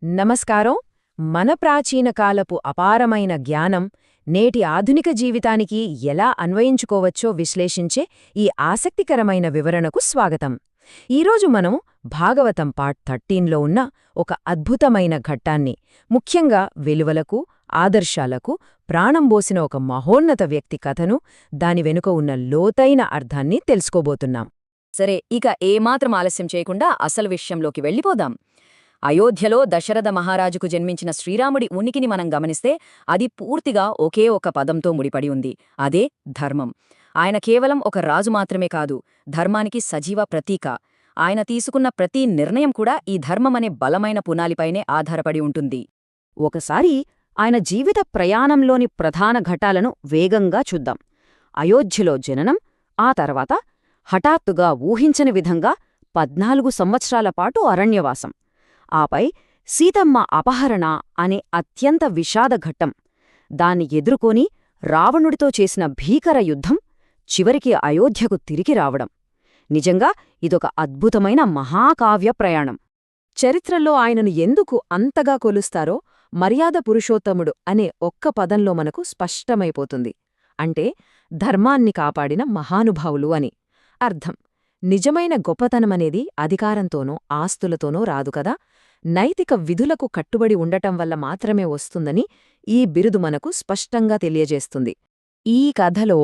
నమస్కారం. మన ప్రాచీన కాలపు అపారమైన జ్ఞానం నేటి ఆధునిక జీవితానికి ఎలా అన్వయించుకోవచ్చో విశ్లేషించే ఈ ఆసక్తికరమైన వివరణకు స్వాగతం. ఈరోజు మనం భాగవతం పార్ట్ 13లో ఉన్న ఒక అద్భుతమైన ఘట్టాన్ని, ముఖ్యంగా విలువలకు, ఆదర్శాలకు ప్రాణం పోసిన ఒక మహోన్నత వ్యక్తి కథను, దాని వెనుక ఉన్న లోతైన అర్థాన్ని తెలుసుకోబోతున్నాం. సరే, ఇక ఏమాత్రం ఆలస్యం చేయకుండా అసలు విషయంలోకి వెళ్ళిపోదాం. అయోధ్యలో దశరథ మహారాజుకు జన్మించిన శ్రీరాముడి ఉనికిని మనం గమనిస్తే అది పూర్తిగా ఒకే ఒక పదంతో ముడిపడి ఉంది. అదే ధర్మం. ఆయన కేవలం ఒక రాజు మాత్రమే కాదు, ధర్మానికి సజీవ ప్రతీక. ఆయన తీసుకున్న ప్రతి నిర్ణయం కూడా ఈ ధర్మమనే బలమైన పునాలిపైనే ఆధారపడి ఉంటుంది. ఒకసారి ఆయన జీవిత ప్రయాణంలోని ప్రధాన ఘట్టాలను వేగంగా చూద్దాం. అయోధ్యలో జననం, ఆ తర్వాత హఠాత్తుగా ఊహించని విధంగా 14 సంవత్సరాల పాటు అరణ్యవాసం, ఆపై సీతమ్మ అపహరణ అనే అత్యంత విషాదఘట్టం, దాన్ని ఎదుర్కొని రావణుడితో చేసిన భీకర యుద్ధం, చివరికి అయోధ్యకు తిరిగి రావడం. నిజంగా ఇదొక అద్భుతమైన మహాకావ్య ప్రయాణం. చరిత్రలో ఆయనను ఎందుకు అంతగా కొలుస్తారో మర్యాద పురుషోత్తముడు అనే ఒక్క పదంలో మనకు స్పష్టమైపోతుంది. అంటే ధర్మాన్ని కాపాడిన మహానుభావులు అని అర్థం. నిజమైన గొప్పతనమనేది అధికారంతోనో ఆస్తులతోనో రాదు కదా, నైతిక విధులకు కట్టుబడి ఉండటం వల్ల మాత్రమే వస్తుందని ఈ బిరుదు మనకు స్పష్టంగా తెలియజేస్తుంది. ఈ కథలో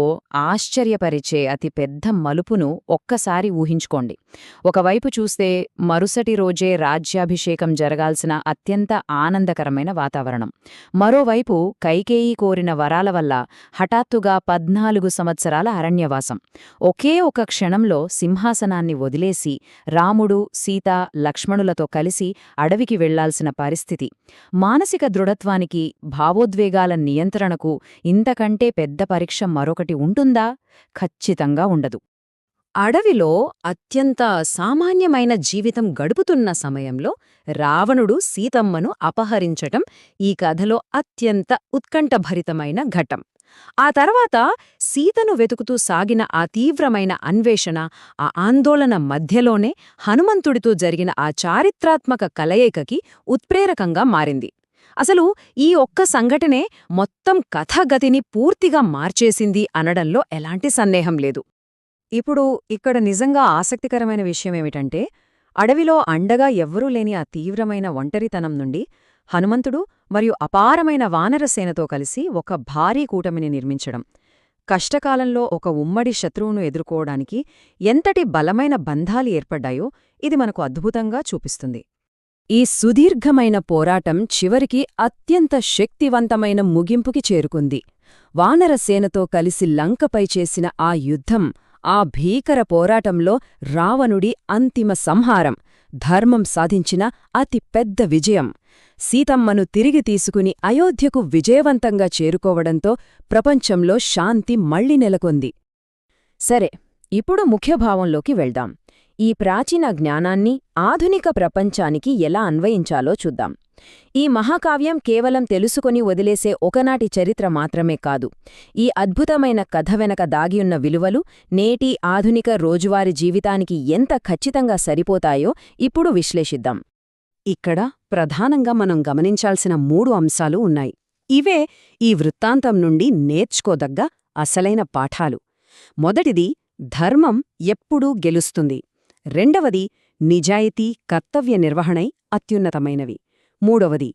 ఆశ్చర్యపరిచే అతి పెద్ద మలుపును ఒక్కసారి ఊహించుకోండి. ఒకవైపు చూస్తే మరుసటి రోజే రాజ్యాభిషేకం జరగాల్సిన అత్యంత ఆనందకరమైన వాతావరణం, మరోవైపు కైకేయి కోరిన వరాల వల్ల హఠాత్తుగా 14 సంవత్సరాల అరణ్యవాసం. ఒకే ఒక క్షణంలో సింహాసనాన్ని వదిలేసి రాముడు, సీత, లక్ష్మణులతో కలిసి అడవికి వెళ్లాల్సిన పరిస్థితి. మానసిక దృఢత్వానికి, భావోద్వేగాల నియంత్రణకు ఇంతకంటే పెద్ద పరీక్ష మరొకటి ఉంటుందా? ఖచ్చితంగా ఉండదు. అడవిలో అత్యంత సామాన్యమైన జీవితం గడుపుతున్న సమయంలో రావణుడు సీతమ్మను అపహరించటం ఈ కథలో అత్యంత ఉత్కంఠభరితమైన ఘట్టం. ఆ తర్వాత సీతను వెతుకుతూ సాగిన ఆ తీవ్రమైన అన్వేషణ, ఆ ఆందోళన మధ్యలోనే హనుమంతుడితో జరిగిన ఆ చారిత్రాత్మక కలయికకి ఉత్ప్రేరకంగా మారింది. అసలు ఈ ఒక్క సంఘటనే మొత్తం కథగతిని పూర్తిగా మార్చేసింది అనడంలో ఎలాంటి సందేహం లేదు. ఇప్పుడు ఇక్కడ నిజంగా ఆసక్తికరమైన విషయమేమిటంటే, అడవిలో అండగా ఎవ్వరూ లేని ఆ తీవ్రమైన ఒంటరితనం నుండి హనుమంతుడు మరియు అపారమైన వానరసేనతో కలిసి ఒక భారీ కూటమిని నిర్మించడం, కష్టకాలంలో ఒక ఉమ్మడి శత్రువును ఎదుర్కోవడానికి ఎంతటి బలమైన బంధాలు ఏర్పడ్డాయో ఇది మనకు అద్భుతంగా చూపిస్తుంది. ఈ సుదీర్ఘమైన పోరాటం చివరికి అత్యంత శక్తివంతమైన ముగింపుకి చేరుకుంది. వానరసేనతో కలిసి లంకపై చేసిన ఆ యుద్ధం, ఆ భీకర పోరాటంలో రావణుడి అంతిమ సంహారం, ధర్మం సాధించిన అతి పెద్ద విజయం, సీతమ్మను తిరిగి తీసుకుని అయోధ్యకు విజయవంతంగా చేరుకోవడంతో ప్రపంచంలో శాంతి మళ్లీ నెలకొంది. సరే, ఇప్పుడు ముఖ్యభావంలోకి వెళ్దాం. ఈ ప్రాచీన జ్ఞానాన్ని ఆధునిక ప్రపంచానికి ఎలా అన్వయించాలో చూద్దాం. ఈ మహాకావ్యం కేవలం తెలుసుకొని వదిలేసే ఒకనాటి చరిత్ర మాత్రమే కాదు. ఈ అద్భుతమైన కథ వెనక దాగియున్న విలువలు నేటి ఆధునిక రోజువారీ జీవితానికి ఎంత ఖచ్చితంగా సరిపోతాయో ఇప్పుడు విశ్లేషిద్దాం. ఇక్కడ ప్రధానంగా మనం గమనించాల్సిన 3 అంశాలు ఉన్నాయి. ఇవే ఈ వృత్తాంతం నుండి నేర్చుకోదగ్గ అసలైన పాఠాలు. మొదటిది, ధర్మం ఎప్పుడూ గెలుస్తుంది. రెండవది, నిజాయితీ, కర్తవ్య నిర్వహణై అత్యున్నతమైనవి. మూడవది,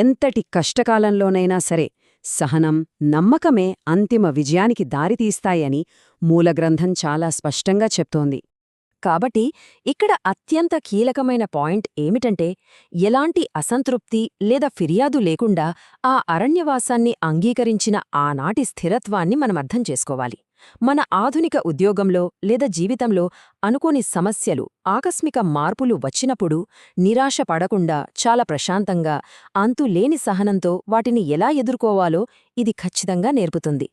ఎంతటి కష్టకాలంలోనైనా సరే సహనం, నమ్మకమే అంతిమ విజయానికి దారితీస్తాయని మూలగ్రంథం చాలా స్పష్టంగా చెప్తోంది. కాబట్టి ఇక్కడ అత్యంత కీలకమైన పాయింట్ ఏమిటంటే, ఎలాంటి అసంతృప్తి లేదా ఫిర్యాదు లేకుండా ఆ అరణ్యవాసాన్ని అంగీకరించిన ఆనాటి స్థిరత్వాన్ని మనమర్థం చేసుకోవాలి. మన ఆధునిక ఉద్యోగంలో లేదా జీవితంలో అనుకోని సమస్యలు, ఆకస్మిక మార్పులు వచ్చినప్పుడు నిరాశ పడకుండా చాలా ప్రశాంతంగా, అంతులేని సహనంతో వాటిని ఎలా ఎదుర్కోవాలో ఇది ఖచ్చితంగా నేర్పుతుంది.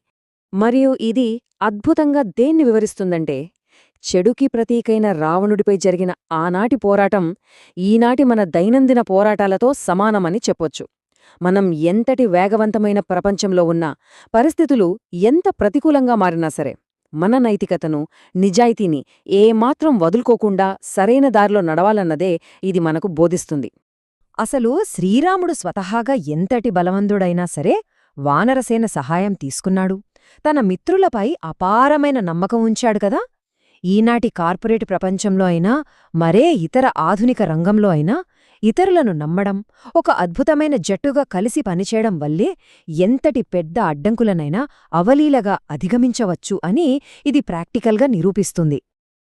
మరియు ఇది అద్భుతంగా దేన్ని వివరిస్తుందంటే, చెడుకి ప్రతీకైన రావణుడిపై జరిగిన ఆనాటి పోరాటం ఈనాటి మన దైనందిన పోరాటాలతో సమానమని చెప్పొచ్చు. మనం ఎంతటి వేగవంతమైన ప్రపంచంలో ఉన్నా, పరిస్థితులు ఎంత ప్రతికూలంగా మారినా సరే, మన నైతికతను, నిజాయితీని ఏమాత్రం వదులుకోకుండా సరైన దారిలో నడవాలన్నదే ఇది మనకు బోధిస్తుంది. అసలు శ్రీరాముడు స్వతహాగా ఎంతటి బలవంతుడైనా సరే వానరసేన సహాయం తీసుకున్నాడు. తన మిత్రులపై అపారమైన నమ్మకం ఉంచాడు కదా. ఈనాటి కార్పొరేట్ ప్రపంచంలో అయినా మరే ఇతర ఆధునిక రంగంలో అయినా ఇతరులను నమ్మడం, ఒక అద్భుతమైన జట్టుగా కలిసి పనిచేయడం వల్లే ఎంతటి పెద్ద అడ్డంకులనైనా అవలీలగా అధిగమించవచ్చు అని ఇది ప్రాక్టికల్గా నిరూపిస్తుంది.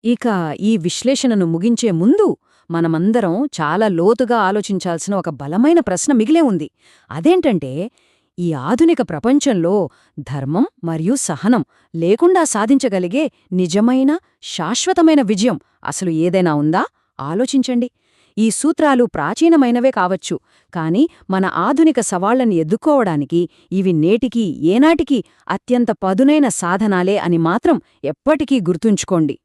ఇక ఈ విశ్లేషణను ముగించే ముందు మనమందరం చాలా లోతుగా ఆలోచించాల్సిన ఒక బలమైన ప్రశ్న మిగిలే ఉంది. అదేంటంటే, ఈ ఆధునిక ప్రపంచంలో ధర్మం మరియు సహనం లేకుండా సాధించగలిగే నిజమైన, శాశ్వతమైన విజయం అసలు ఏదైనా ఉందా? ఆలోచించండి. ఈ సూత్రాలు ప్రాచీనమైనవే కావచ్చు, కాని మన ఆధునిక సవాళ్లని ఎదుర్కోవడానికి ఇవి నేటికీ ఏనాటికీ అత్యంత పదునైన సాధనాలే అని మాత్రం ఎప్పటికీ గుర్తుంచుకోండి.